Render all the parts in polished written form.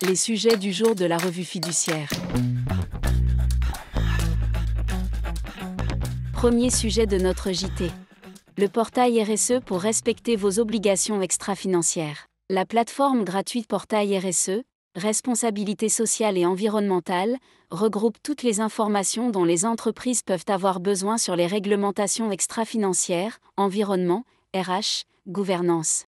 Les sujets du jour de la revue fiduciaire. Premier sujet de notre JT. Le portail RSE pour respecter vos obligations extra-financières. La plateforme gratuite Portail RSE, responsabilité sociale et environnementale, regroupe toutes les informations dont les entreprises peuvent avoir besoin sur les réglementations extra-financières, environnement, RH, gouvernance.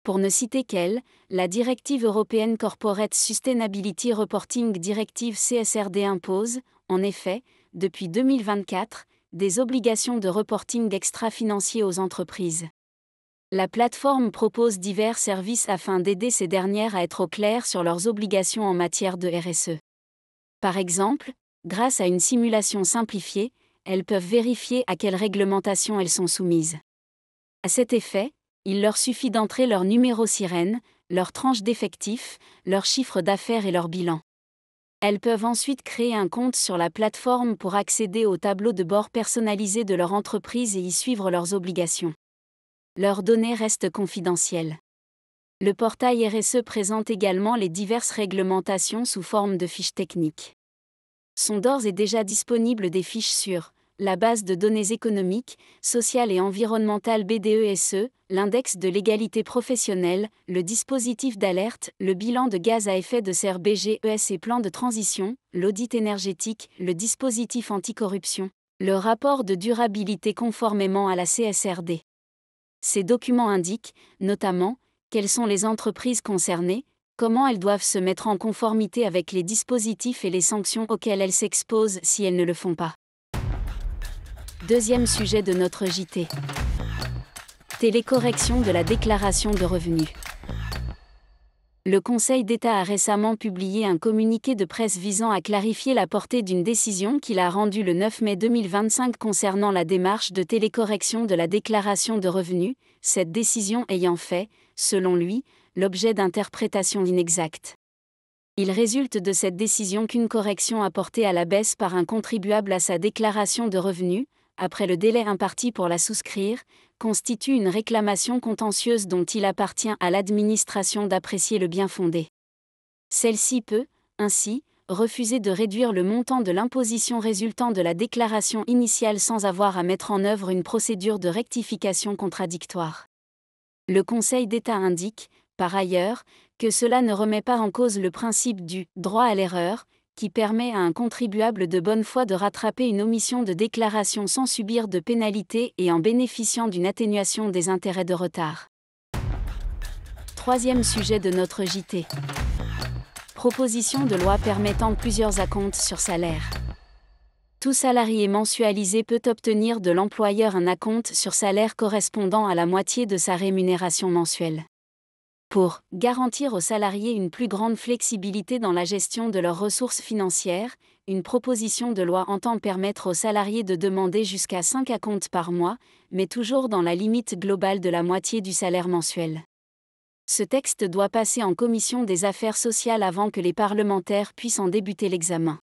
Pour ne citer qu'elle, la directive européenne Corporate Sustainability Reporting Directive CSRD impose, en effet, depuis 2024, des obligations de reporting extra-financier aux entreprises. La plateforme propose divers services afin d'aider ces dernières à être au clair sur leurs obligations en matière de RSE. Par exemple, grâce à une simulation simplifiée, elles peuvent vérifier à quelle réglementation elles sont soumises. À cet effet, il leur suffit d'entrer leur numéro sirène, leur tranche d'effectifs, leur chiffre d'affaires et leur bilan. Elles peuvent ensuite créer un compte sur la plateforme pour accéder au tableau de bord personnalisé de leur entreprise et y suivre leurs obligations. Leurs données restent confidentielles. Le portail RSE présente également les diverses réglementations sous forme de fiches techniques. Sont d'ores et déjà disponibles des fiches sur la base de données économiques, sociales et environnementales BDESE, l'index de l'égalité professionnelle, le dispositif d'alerte, le bilan de gaz à effet de serre BGES et plan de transition, l'audit énergétique, le dispositif anticorruption, le rapport de durabilité conformément à la CSRD. Ces documents indiquent, notamment, quelles sont les entreprises concernées, comment elles doivent se mettre en conformité avec les dispositifs et les sanctions auxquelles elles s'exposent si elles ne le font pas. Deuxième sujet de notre JT. Télécorrection de la déclaration de revenus. Le Conseil d'État a récemment publié un communiqué de presse visant à clarifier la portée d'une décision qu'il a rendue le 9 mai 2025 concernant la démarche de télécorrection de la déclaration de revenus, cette décision ayant fait, selon lui, l'objet d'interprétations inexactes. Il résulte de cette décision qu'une correction apportée à la baisse par un contribuable à sa déclaration de revenus, après le délai imparti pour la souscrire, constitue une réclamation contentieuse dont il appartient à l'administration d'apprécier le bien-fondé. Celle-ci peut, ainsi, refuser de réduire le montant de l'imposition résultant de la déclaration initiale sans avoir à mettre en œuvre une procédure de rectification contradictoire. Le Conseil d'État indique, par ailleurs, que cela ne remet pas en cause le principe du « droit à l'erreur », qui permet à un contribuable de bonne foi de rattraper une omission de déclaration sans subir de pénalité et en bénéficiant d'une atténuation des intérêts de retard. Troisième sujet de notre JT. Proposition de loi permettant plusieurs acomptes sur salaire. Tout salarié mensualisé peut obtenir de l'employeur un acompte sur salaire correspondant à la moitié de sa rémunération mensuelle. Pour garantir aux salariés une plus grande flexibilité dans la gestion de leurs ressources financières, une proposition de loi entend permettre aux salariés de demander jusqu'à 5 acomptes par mois, mais toujours dans la limite globale de la moitié du salaire mensuel. Ce texte doit passer en commission des affaires sociales avant que les parlementaires puissent en débuter l'examen.